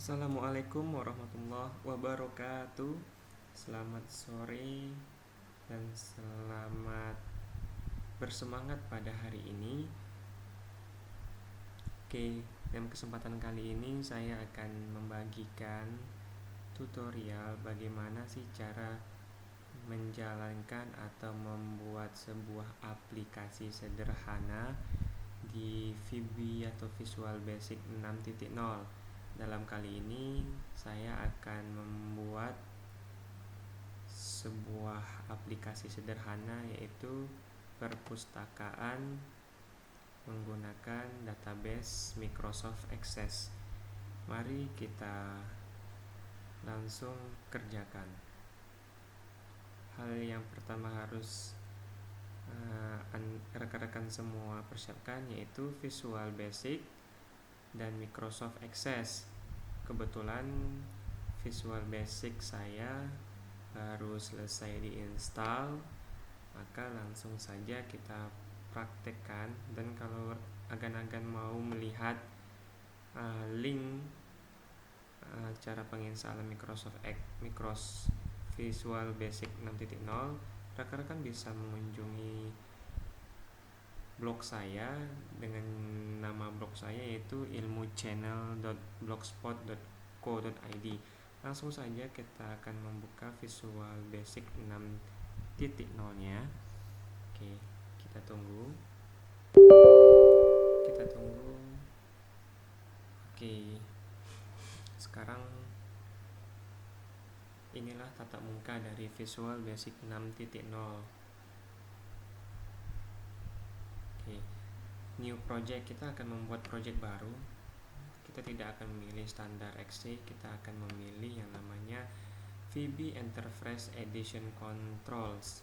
Assalamualaikum warahmatullahi wabarakatuh. Selamat sore dan selamat bersemangat pada hari ini. Oke, dalam kesempatan kali ini saya akan membagikan tutorial bagaimana sih cara menjalankan atau membuat sebuah aplikasi sederhana di VB atau Visual Basic 6.0. Dalam kali ini saya akan membuat sebuah aplikasi sederhana, yaitu perpustakaan menggunakan database Microsoft Access. Mari kita langsung kerjakan. Hal yang pertama harus rekan-rekan semua persiapkan, yaitu Visual Basic dan Microsoft Access. Kebetulan Visual Basic saya baru selesai diinstal, maka langsung saja kita praktekkan. Dan kalau agan-agan mau melihat link cara penginstalan Microsoft Visual Basic 6.0, rekan-rekan bisa mengunjungi blog saya dengan nama blog saya, yaitu ilmuchannel.blogspot.co.id. Langsung saja kita akan membuka Visual Basic 6.0-nya. Oke, kita tunggu. Oke, sekarang inilah tatap muka dari Visual Basic 6.0. Oke, new project, kita akan membuat project baru. Kita tidak akan memilih standar XC, kita akan memilih yang namanya VB Enterprise Edition Controls.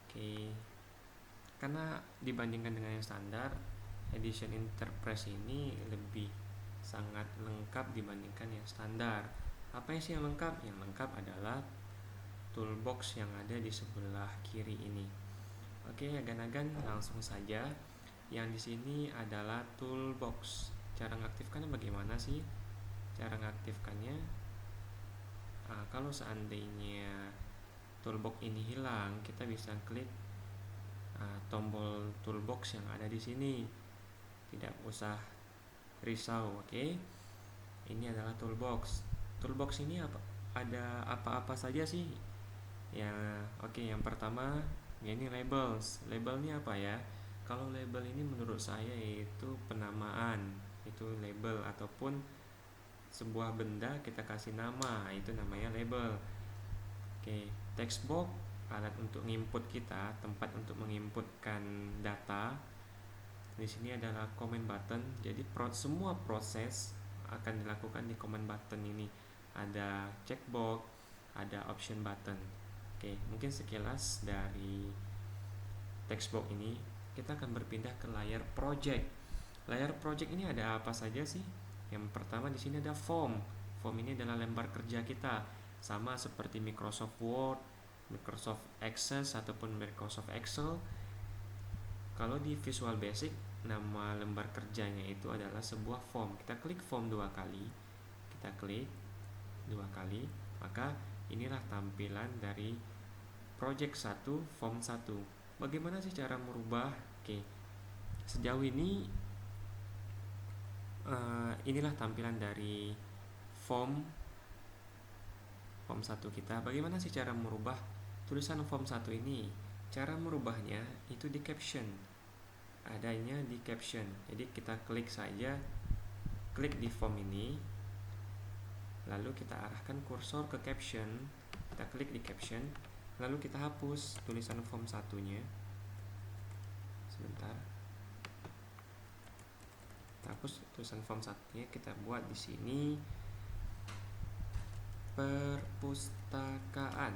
Oke, karena dibandingkan dengan yang standar, Edition Enterprise ini lebih sangat lengkap dibandingkan yang standar. Apa sih yang lengkap? Yang lengkap adalah toolbox yang ada di sebelah kiri ini. Oke, agan-agan langsung saja. Yang di sini adalah toolbox. Cara mengaktifkannya bagaimana sih? Cara mengaktifkannya, kalau seandainya toolbox ini hilang, kita bisa klik tombol toolbox yang ada di sini. Tidak usah risau. Oke, ini adalah toolbox. Toolbox ini ada apa-apa saja sih? Ya, oke, yang pertama ini labels. Label ini apa ya? Kalau label ini menurut saya yaitu penamaan. Itu label, ataupun sebuah benda kita kasih nama, itu namanya label. Oke, text box, alat untuk menginput kita, tempat untuk menginputkan data. Di sini adalah command button. Jadi semua proses akan dilakukan di command button ini. Ada checkbox, ada option button. Oke, mungkin sekilas dari text box ini. Kita akan berpindah ke layar project. Layar project ini ada apa saja sih? Yang pertama di sini ada form. Form ini adalah lembar kerja kita, sama seperti Microsoft Word, Microsoft Access ataupun Microsoft Excel. Kalau di Visual Basic, nama lembar kerjanya itu adalah sebuah form. Kita klik form 2 kali. Maka inilah tampilan dari project 1, form 1. Bagaimana sih cara merubah? Oke, sejauh ini inilah tampilan dari form 1 kita. Bagaimana sih cara merubah tulisan form 1 ini? Cara merubahnya itu di caption. Adanya di caption. Jadi kita klik di form ini, lalu kita arahkan kursor ke caption. Kita klik di caption, lalu kita hapus tulisan form 1-nya. Sebentar. Kita hapus tulisan form 1-nya, kita buat di sini perpustakaan.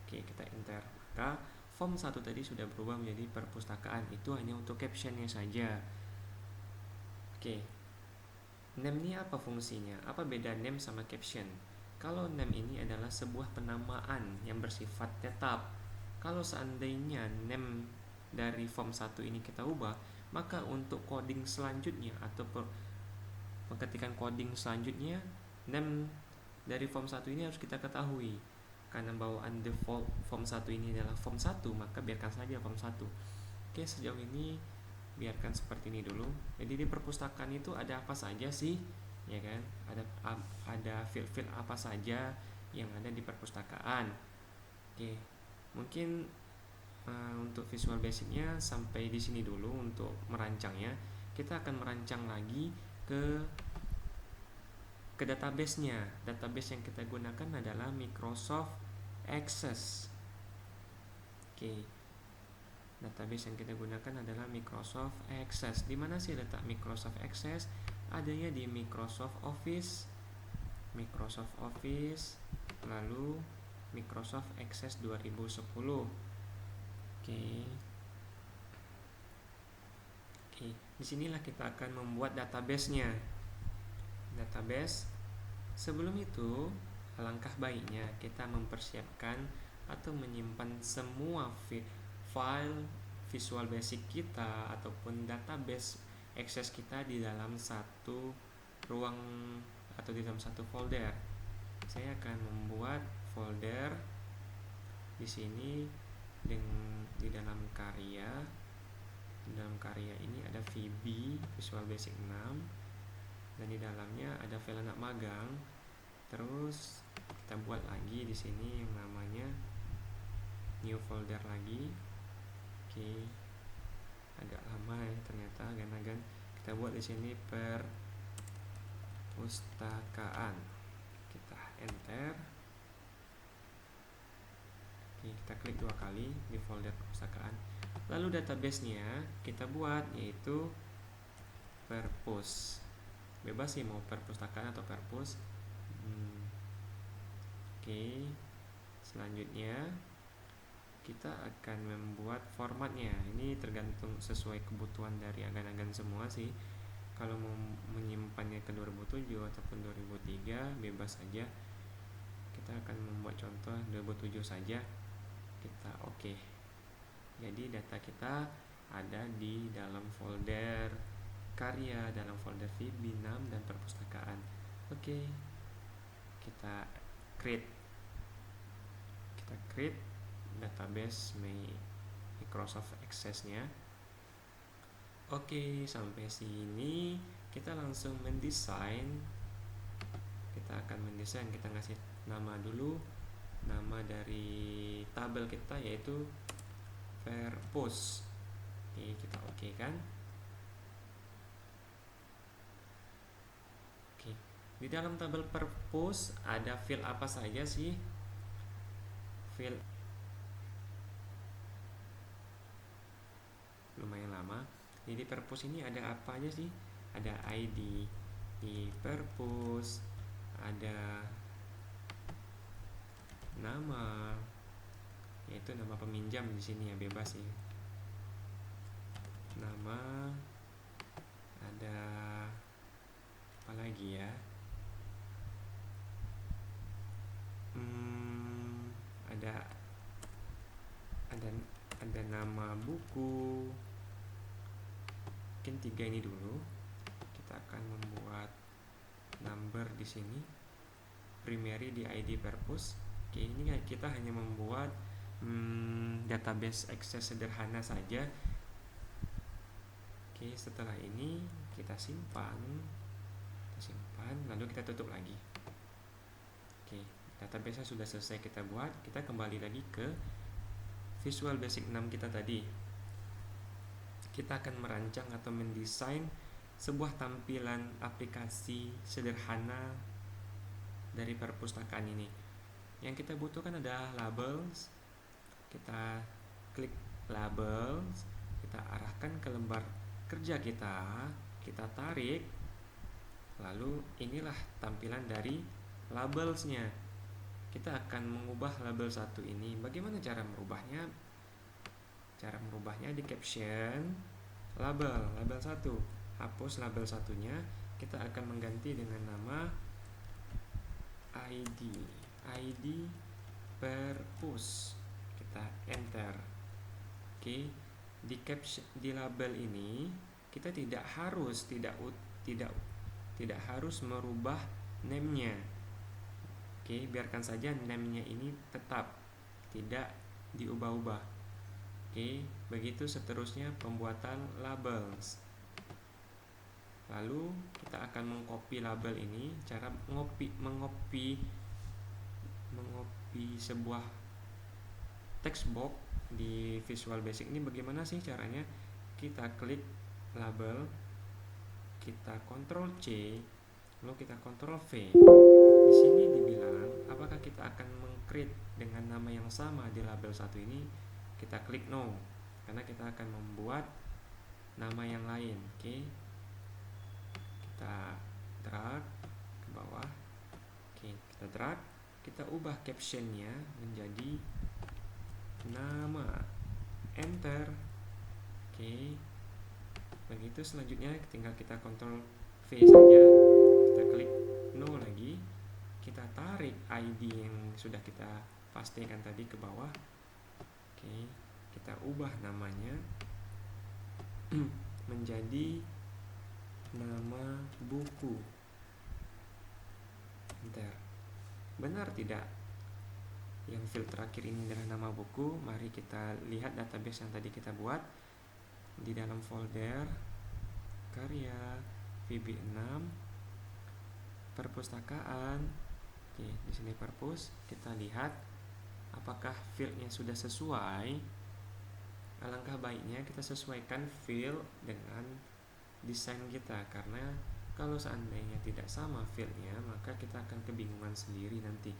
Oke, kita enter. Maka form 1 tadi sudah berubah menjadi perpustakaan. Itu hanya untuk captionnya saja. Oke, name ini apa fungsinya? Apa beda name sama caption? Kalau name ini adalah sebuah penamaan yang bersifat tetap. Kalau seandainya name dari form 1 ini kita ubah, maka untuk coding selanjutnya atau ketikkan coding selanjutnya, Dan dari form 1 ini harus kita ketahui, karena bawaan default form 1 ini adalah form 1, maka biarkan saja form 1. Oke, sejauh ini biarkan seperti ini dulu. Jadi di perpustakaan itu ada apa saja sih, ya kan? Ada field-field apa saja yang ada di perpustakaan. Oke, mungkin untuk Visual Basicnya sampai di sini dulu untuk merancangnya. Kita akan merancang lagi ke database-nya. Database yang kita gunakan adalah Microsoft Access. Oke. Database yang kita gunakan adalah Microsoft Access. Di mana sih letak Microsoft Access? Adanya di Microsoft Office, lalu Microsoft Access 2010. Oke, disinilah kita akan membuat database-nya. Sebelum itu, alangkah baiknya kita mempersiapkan atau menyimpan semua file Visual Basic kita ataupun database Access kita di dalam satu ruang atau di dalam satu folder. Saya akan membuat folder di sini di dalam karya. Di dalam karya ini ada VB Visual Basic 6, dan di dalamnya ada file anak magang. Terus kita buat lagi di sini yang namanya new folder lagi. Oke, agak lama ya ternyata, gan-gan. Kita buat di sini perpustakaan. Kita enter. Oke, kita klik 2 kali di folder perpustakaan. Lalu database-nya kita buat, yaitu perpus. Bebas sih mau perpustakaan atau perpus. Oke, selanjutnya kita akan membuat formatnya. Ini tergantung sesuai kebutuhan dari agan-agan semua sih. Kalau mau menyimpannya ke 2007 ataupun 2003 bebas saja. Kita akan membuat contoh 2007 saja. Kita oke. Jadi data kita ada di dalam folder karya, dalam folder VB6 dan perpustakaan. Oke. Kita create database Microsoft Access-nya. Oke, sampai sini kita langsung mendesain. Kita akan mendesain, kita ngasih nama dulu. Nama dari tabel kita yaitu perpus. Oke, kita oke kan? Oke. Di dalam tabel perpus ada field apa saja sih? Field lumayan lama. Jadi perpus ini ada apa aja sih? Ada ID di perpus, ada nama, yaitu nama peminjam di sini ya, bebas sih. Nama, ada apa lagi ya? Ada nama buku. Mungkin 3 ini dulu. Kita akan membuat number di sini, primary di ID perpus. Oke, ini kita hanya membuat database Access sederhana saja. Oke, setelah ini kita simpan, lalu kita tutup lagi. Oke, database sudah selesai kita buat. Kita kembali lagi ke Visual Basic 6 kita tadi. Kita akan merancang atau mendesain sebuah tampilan aplikasi sederhana dari perpustakaan ini. Yang kita butuhkan adalah labels. Kita klik labels, kita arahkan ke lembar kerja kita tarik, lalu inilah tampilan dari labelsnya. Kita akan mengubah label 1 ini. Bagaimana cara merubahnya? Cara merubahnya di caption label 1. Hapus label 1-nya, kita akan mengganti dengan nama ID perpus. Kita enter. Oke, di caption, di label ini kita tidak harus merubah name-nya. Oke, biarkan saja name-nya ini tetap, tidak diubah-ubah. Oke, begitu seterusnya pembuatan labels. Lalu kita akan mengcopy label ini. Cara mengopi sebuah text box di Visual Basic ini bagaimana sih caranya? Kita klik label, kita Ctrl C, lalu kita Ctrl V. Di sini dibilang apakah kita akan meng-create dengan nama yang sama di label satu ini? Kita klik no, karena kita akan membuat nama yang lain. Oke, kita drag ke bawah. Oke, kita drag, kita ubah captionnya menjadi nama, enter. Oke, begitu selanjutnya tinggal kita Ctrl V saja, kita klik no lagi, kita tarik ID yang sudah kita pastikan tadi ke bawah. Oke, kita ubah namanya menjadi nama buku, enter. Benar tidak yang field terakhir ini adalah nama buku? Mari kita lihat database yang tadi kita buat di dalam folder karya VB6 perpustakaan. Oke, di sini perpus, kita lihat apakah fieldnya sudah sesuai. Alangkah baiknya kita sesuaikan field dengan desain kita, karena kalau seandainya tidak sama fieldnya maka kita akan kebingungan sendiri nanti.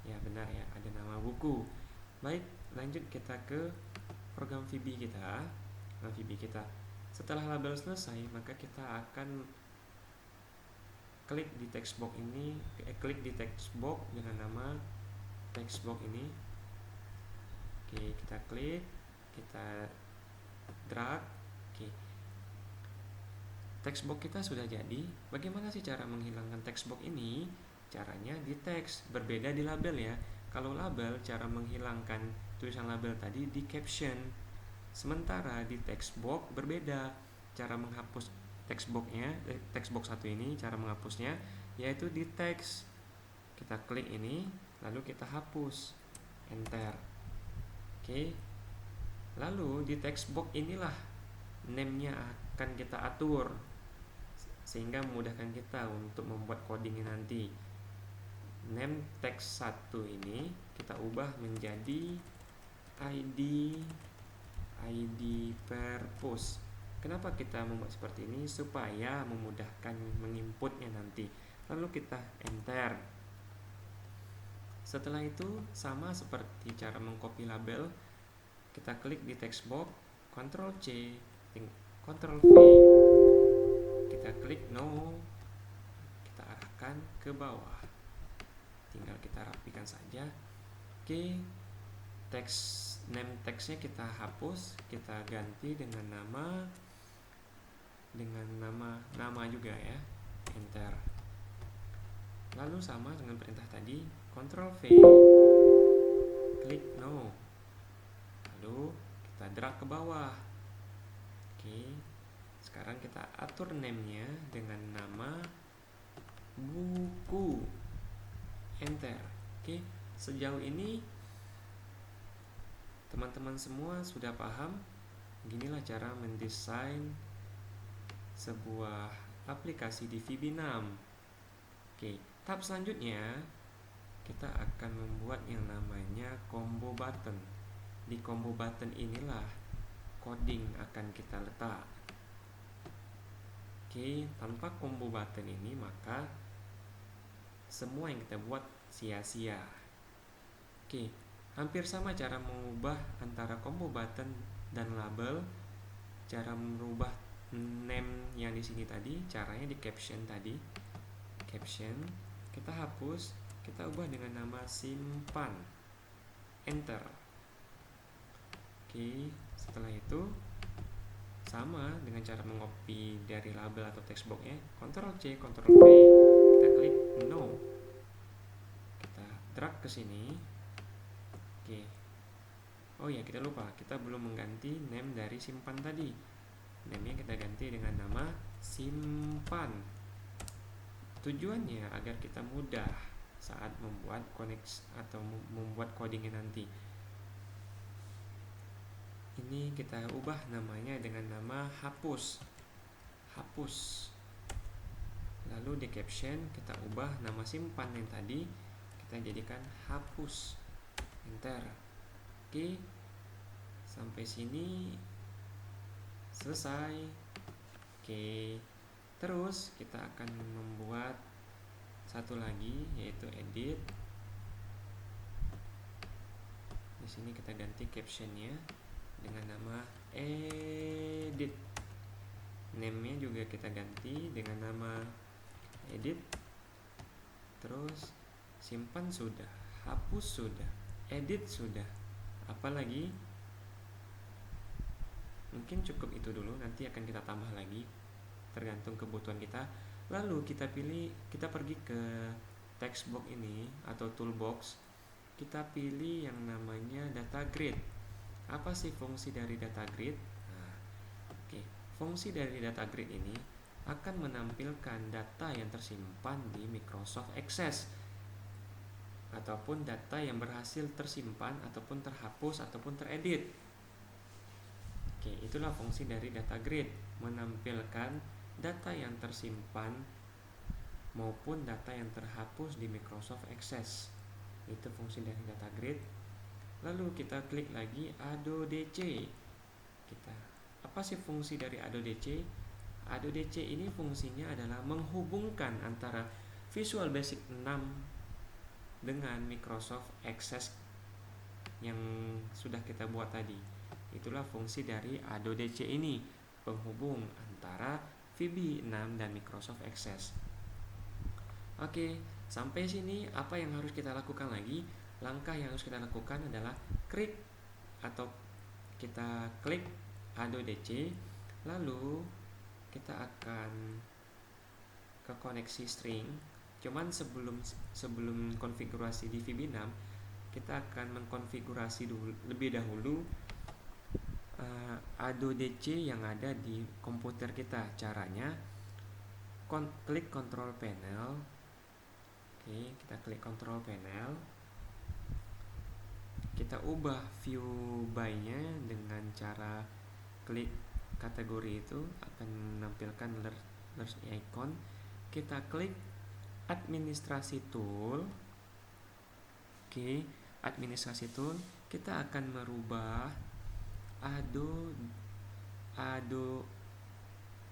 Ya benar ya, ada nama buku. Baik, lanjut kita ke program VB kita. Setelah label selesai, maka kita akan klik di text box ini, klik di text box dengan nama text box ini. Oke, kita klik, kita drag. Oke, text box kita sudah jadi. Bagaimana sih cara menghilangkan text box ini? Caranya di teks, berbeda di label ya. Kalau label, cara menghilangkan tulisan label tadi di caption. Sementara di text box berbeda, cara menghapus text box satu ini, cara menghapusnya yaitu di teks. Kita klik ini, lalu kita hapus, enter. Oke, lalu di text box inilah name-nya akan kita atur sehingga memudahkan kita untuk membuat codingnya nanti. Name text 1 ini kita ubah menjadi ID per post. Kenapa kita membuat seperti ini? Supaya memudahkan menginputnya nanti. Lalu kita enter. Setelah itu sama seperti cara mengcopy label, kita klik di text box, Ctrl C, Ctrl V, kita klik no, kita arahkan ke bawah, tinggal kita rapikan saja. Oke, name text-nya kita hapus, kita ganti dengan nama juga ya, enter. Lalu sama dengan perintah tadi, Ctrl V, klik no, lalu kita drag ke bawah. Oke, sekarang kita atur name-nya dengan nama buku, enter. Oke, sejauh ini teman-teman semua sudah paham. Beginilah cara mendesain sebuah aplikasi di VB6. Oke, tahap selanjutnya kita akan membuat yang namanya combo button. Di combo button inilah coding akan kita letak. Oke, tanpa combo button ini maka semua yang kita buat sia-sia. Oke, hampir sama cara mengubah antara combo button dan label. Cara merubah name yang di sini tadi, caranya di caption tadi. Caption kita hapus, kita ubah dengan nama simpan, enter. Oke, setelah itu sama dengan cara mengcopy dari label atau text box-nya, Ctrl C, Ctrl V, kita klik no, kita drag ke sini. Oke. Oh ya, kita lupa, kita belum mengganti name dari simpan tadi. Name-nya kita ganti dengan nama simpan. Tujuannya agar kita mudah saat membuat koneksi atau membuat codingnya nanti. Ini kita ubah namanya dengan nama hapus. Lalu di caption kita ubah nama simpan yang tadi, kita jadikan hapus. Enter. Oke, sampai sini selesai. Oke, terus kita akan membuat satu lagi, yaitu edit. Di sini kita ganti captionnya dengan nama edit. Name-nya juga kita ganti dengan nama edit. Terus simpan sudah, hapus sudah, edit sudah. Apalagi? Mungkin cukup itu dulu, nanti akan kita tambah lagi tergantung kebutuhan kita. Lalu kita pergi ke text box ini atau toolbox. Kita pilih yang namanya data grid. Apa sih fungsi dari data grid? Nah, fungsi dari data grid ini akan menampilkan data yang tersimpan di Microsoft Access ataupun data yang berhasil tersimpan ataupun terhapus ataupun teredit. Itulah fungsi dari data grid, menampilkan data yang tersimpan maupun data yang terhapus di Microsoft Access. Itu fungsi dari data grid. Lalu kita klik lagi ADO-DC. Apa sih fungsi dari ADO-DC? ADO-DC ini fungsinya adalah menghubungkan antara Visual Basic 6 dengan Microsoft Access yang sudah kita buat tadi. Itulah fungsi dari ADO-DC ini, penghubung antara VB 6 dan Microsoft Access. Oke, sampai sini apa yang harus kita lakukan lagi? Langkah yang harus kita lakukan adalah klik ADO-DC, lalu kita akan ke koneksi string. Cuman sebelum konfigurasi di VB6, kita akan mengkonfigurasi lebih dahulu ADO-DC yang ada di komputer kita. Caranya klik control panel. Kita klik control panel. Kita ubah view by-nya dengan cara klik kategori, itu akan menampilkan learn icon. Kita klik administrasi tool. Administrasi tool, kita akan merubah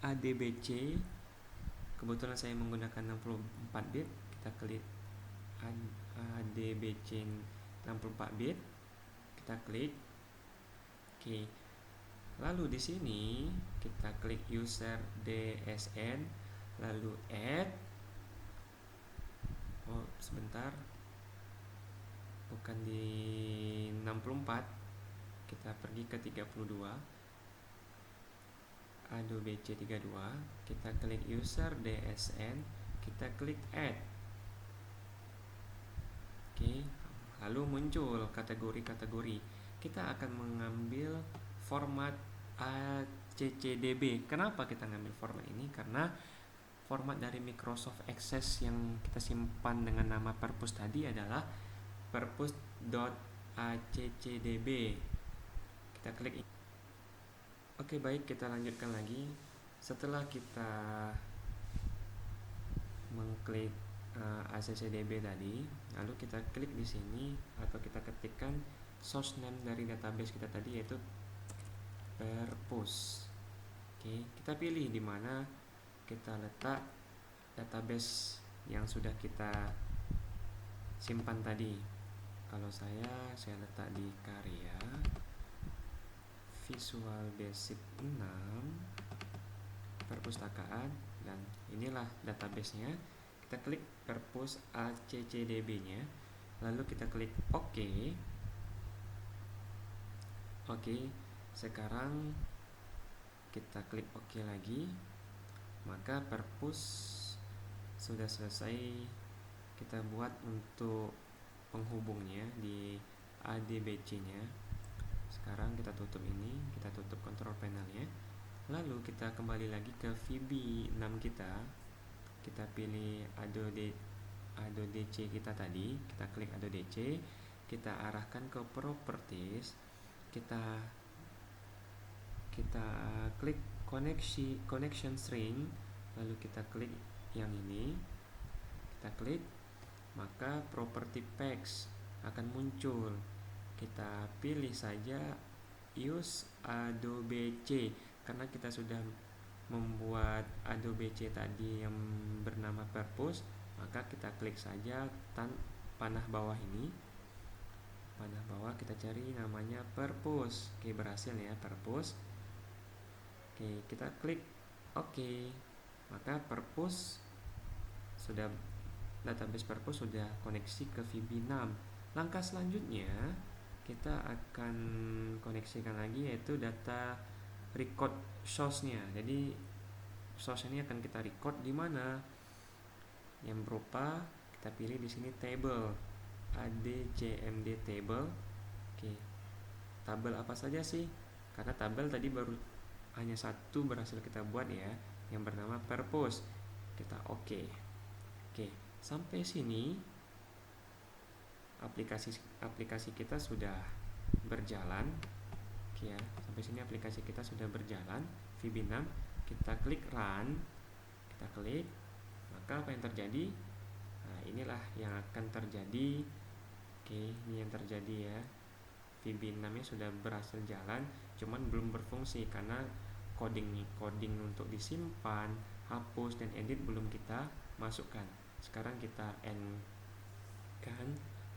ADBC. Kebetulan saya menggunakan 64 bit. Kita klik ADBC 64 bit. Kita klik. Lalu di sini kita klik user DSN, lalu add. Sebentar. Bukan di 64. Kita pergi ke 32. ADO-BC 32. Kita klik user DSN, kita klik add. Lalu muncul kategori-kategori. Kita akan mengambil format ACCDB. Kenapa kita ngambil format ini? Karena format dari Microsoft Access yang kita simpan dengan nama purpose tadi adalah purpose.accdb. Kita klik. Baik, kita lanjutkan lagi. Setelah kita mengklik accdb tadi, lalu kita klik di sini atau kita ketikkan source name dari database kita tadi, yaitu purpose. Kita pilih di mana kita letak database yang sudah kita simpan tadi. Kalau saya letak di karya Visual Basic 6 perpustakaan, dan inilah database-nya. Kita klik purpose accdb-nya, lalu kita klik OK. Sekarang kita klik OK lagi, maka purpose sudah selesai kita buat untuk penghubungnya di ADBC-nya. Sekarang kita tutup ini, kita tutup control panelnya, lalu kita kembali lagi ke VB6 kita. kita pilih Adobe DC kita tadi, kita klik Adobe DC, kita arahkan ke properties, kita klik connection string, lalu kita klik yang ini, kita klik, maka property packs akan muncul. Kita pilih saja use Adobe C, karena kita sudah membuat Adobe C tadi yang bernama purpose, maka kita klik saja panah bawah ini, panah bawah kita cari namanya purpose. Oke, berhasil ya, purpose. Oke, kita klik OK, maka purpose sudah, database purpose sudah koneksi ke VB6. Langkah selanjutnya kita akan koneksikan lagi, yaitu data record source-nya. Jadi source ini akan kita record di mana, yang berupa, kita pilih di sini table, adcmd table. Oke, tabel apa saja sih? Karena tabel tadi baru hanya satu berhasil kita buat ya, yang bernama purpose. Kita OK. Oke, sampai sini aplikasi kita sudah berjalan. Oke ya, sampai sini aplikasi kita sudah berjalan, VB6. Kita klik run, kita klik, maka apa yang terjadi? Nah, inilah yang akan terjadi. Oke, ini yang terjadi ya. VB6 nya sudah berhasil jalan, cuman belum berfungsi karena coding untuk disimpan, hapus, dan edit belum kita masukkan. Sekarang kita end kan,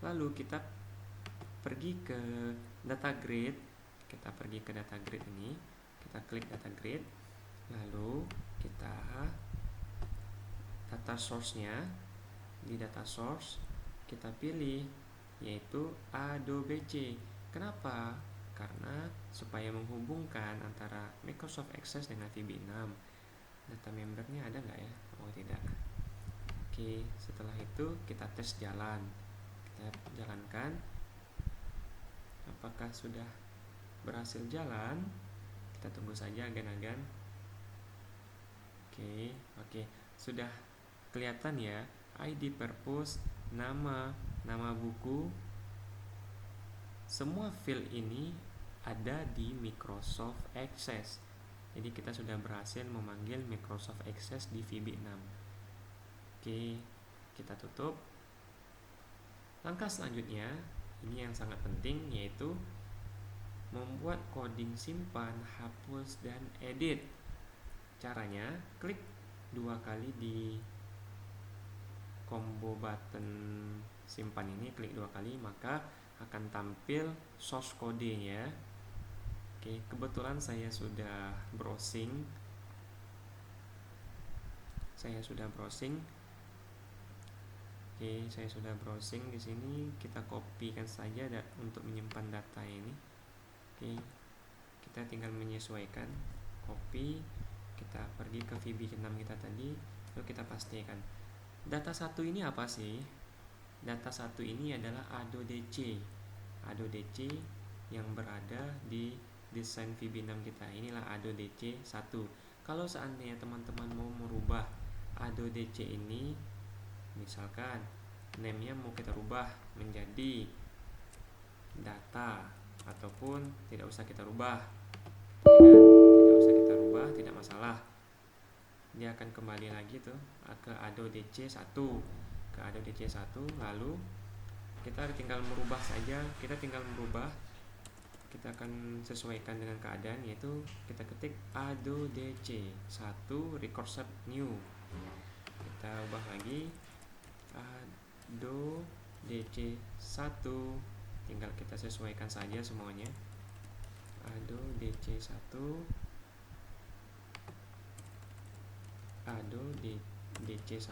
lalu kita pergi ke data grid. Kita pergi ke data grid ini, kita klik data grid, lalu kita data source-nya, di data source kita pilih yaitu Adobe C. Kenapa? Karena supaya menghubungkan antara Microsoft Access dengan VB6. Data membernya ada nggak ya? Oh, tidak. Oke, setelah itu kita tes jalan, kita jalankan apakah sudah berhasil jalan. Kita tunggu saja agan-agan. Oke, sudah kelihatan ya, ID purpose, nama buku, semua field ini ada di Microsoft Access. Jadi kita sudah berhasil memanggil Microsoft Access di VB6. Oke, kita tutup. Langkah selanjutnya, ini yang sangat penting, yaitu membuat coding simpan, hapus, dan edit. Caranya, klik 2 kali di combo button simpan ini, klik 2 kali, maka akan tampil source code-nya. Oke, kebetulan saya sudah browsing. Oke, saya sudah browsing di sini. Kita kopikan saja untuk menyimpan data ini. Oke, kita tinggal menyesuaikan, copy, kita pergi ke VB6 kita tadi, lalu kita pastikan. Data 1 ini apa sih? Data 1 ini adalah Adobe DC yang berada di desain VB6 kita. Inilah Adobe DC 1. Kalau seandainya teman-teman mau merubah Adobe DC ini, misalkan name-nya mau kita rubah menjadi data, ataupun tidak usah kita rubah, tidak masalah, dia akan kembali lagi tuh ke Adobe DC 1, lalu kita tinggal merubah saja. Kita akan sesuaikan dengan keadaan, yaitu kita ketik Adobe DC 1 recursive new, kita ubah lagi Adobe DC 1, tinggal kita sesuaikan saja semuanya. Adobe DC 1, Adobe DC 1,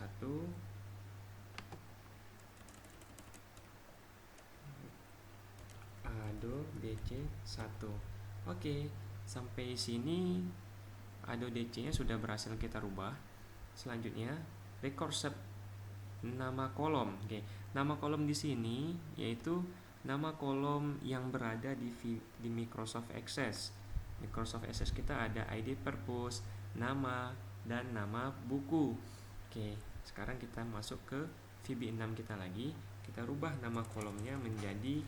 Adobe DC 1. Oke, sampai sini Adobe DC nya sudah berhasil kita rubah. Selanjutnya recursive nama kolom. Oke, nama kolom di sini yaitu nama kolom yang berada di Microsoft Access. Microsoft Access kita ada ID purpose, nama, dan nama buku. Oke, sekarang kita masuk ke VB6 kita lagi. Kita rubah nama kolomnya menjadi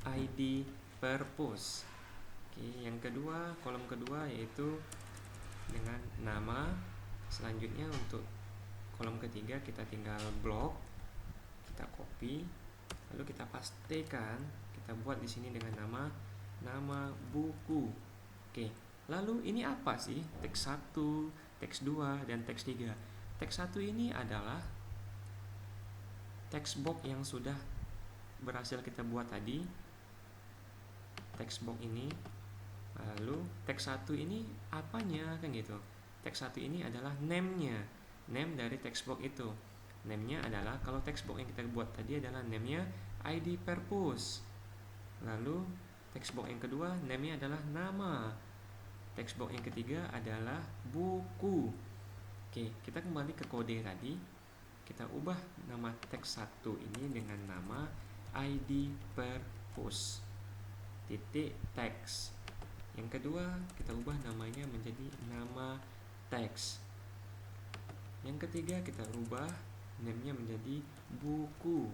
ID purpose. Oke, yang kedua, kolom kedua yaitu dengan nama. Selanjutnya untuk kolom ketiga kita tinggal blok, kita copy, lalu kita pastekan, kita buat di sini dengan nama buku. Oke, lalu ini apa sih? Teks 1, teks 2, dan teks 3. Teks 1 ini adalah text box yang sudah berhasil kita buat tadi. Text box ini. Lalu teks 1 ini apanya, kan gitu. Teks 1 ini adalah name-nya. Name dari text box itu. Name-nya adalah, kalau text box yang kita buat tadi adalah name-nya ID purpose. Lalu text box yang kedua name-nya adalah nama. Text box yang ketiga adalah buku. Oke, kita kembali ke kode tadi. Kita ubah nama teks 1 ini dengan nama ID purpose titik teks. Yang kedua kita ubah namanya menjadi nama teks. Yang ketiga kita ubah name-nya menjadi buku.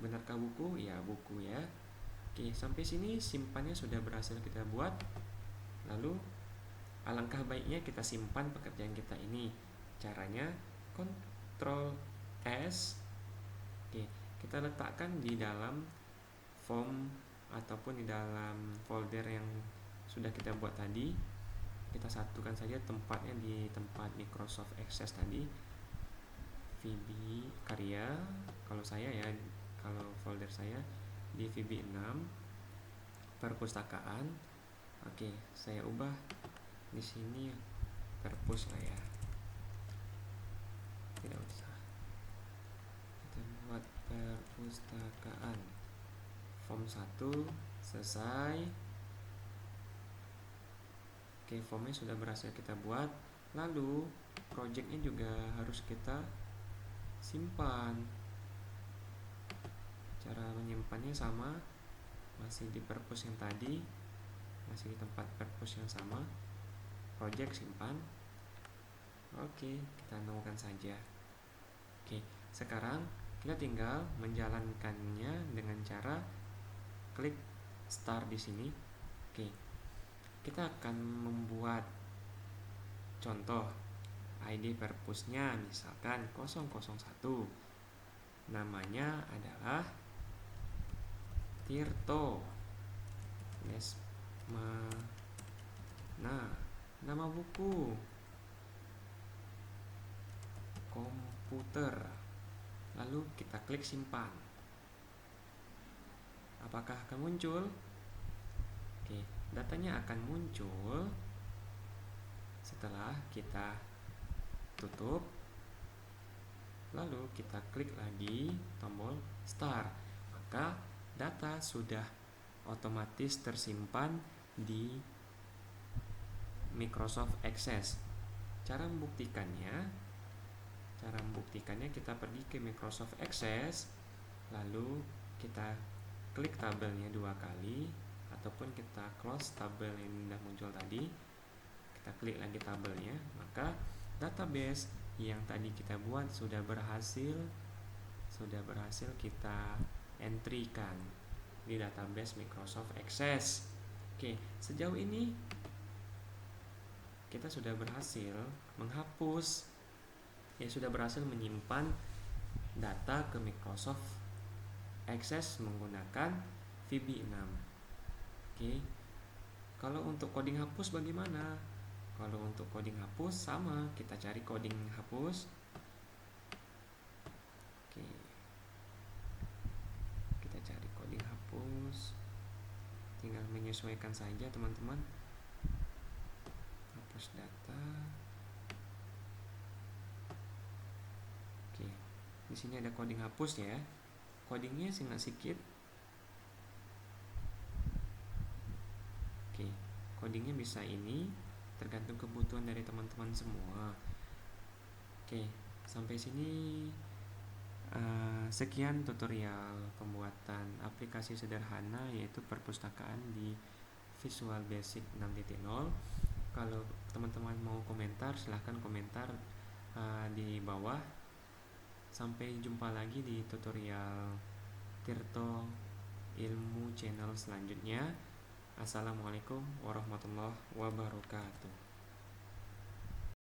Benarkah buku? Ya, buku ya. Oke, sampai sini simpannya sudah berhasil kita buat. Lalu alangkah baiknya kita simpan pekerjaan kita ini. Caranya Ctrl S. Oke, kita letakkan di dalam form ataupun di dalam folder yang sudah kita buat tadi. Kita satukan saja tempatnya di tempat Microsoft Access tadi, VB karya. Kalau saya ya, kalau folder saya di VB6 perpustakaan. Oke, saya ubah di sini perpus lah ya. Tidak usah. Kita buat perpustakaan. Form 1 selesai. Oke, formnya sudah berhasil kita buat. Lalu projectnya juga harus kita simpan. Cara menyimpannya sama, masih di purpose yang tadi, masih di tempat purpose yang sama. Project simpan. Oke, kita nolkan saja. Oke, sekarang kita tinggal menjalankannya dengan cara klik start di sini. Oke, kita akan membuat contoh ID purpose-nya, misalkan 001. Namanya adalah Tirto Lesmana. Nama buku komputer. Lalu kita klik simpan. Apakah akan muncul? Oke, datanya akan muncul setelah kita tutup. Lalu kita klik lagi tombol start. Maka data sudah otomatis tersimpan di Microsoft Access. Cara membuktikannya kita pergi ke Microsoft Access, lalu kita klik tabelnya 2 kali, ataupun kita close tabel yang sudah muncul tadi. Kita klik lagi tabelnya, maka database yang tadi kita buat sudah berhasil kita entrykan di database Microsoft Access. Oke, sejauh ini kita sudah berhasil menghapus, sudah berhasil menyimpan data ke Microsoft Access menggunakan VB6. Oke, kalau untuk coding hapus bagaimana? Kalau untuk coding hapus sama, kita cari coding hapus. Oke, kita cari coding hapus, tinggal menyesuaikan saja teman-teman. Hapus data. Oke, di sini ada coding hapus ya. Codingnya sangat sedikit. Oke, codingnya bisa ini, tergantung kebutuhan dari teman-teman semua. Oke, sampai sini sekian tutorial pembuatan aplikasi sederhana yaitu perpustakaan di Visual Basic 6.0. Kalau teman-teman mau komentar, silahkan komentar di bawah. Sampai jumpa lagi di tutorial Tirto Ilmu channel selanjutnya. Assalamualaikum warahmatullahi wabarakatuh.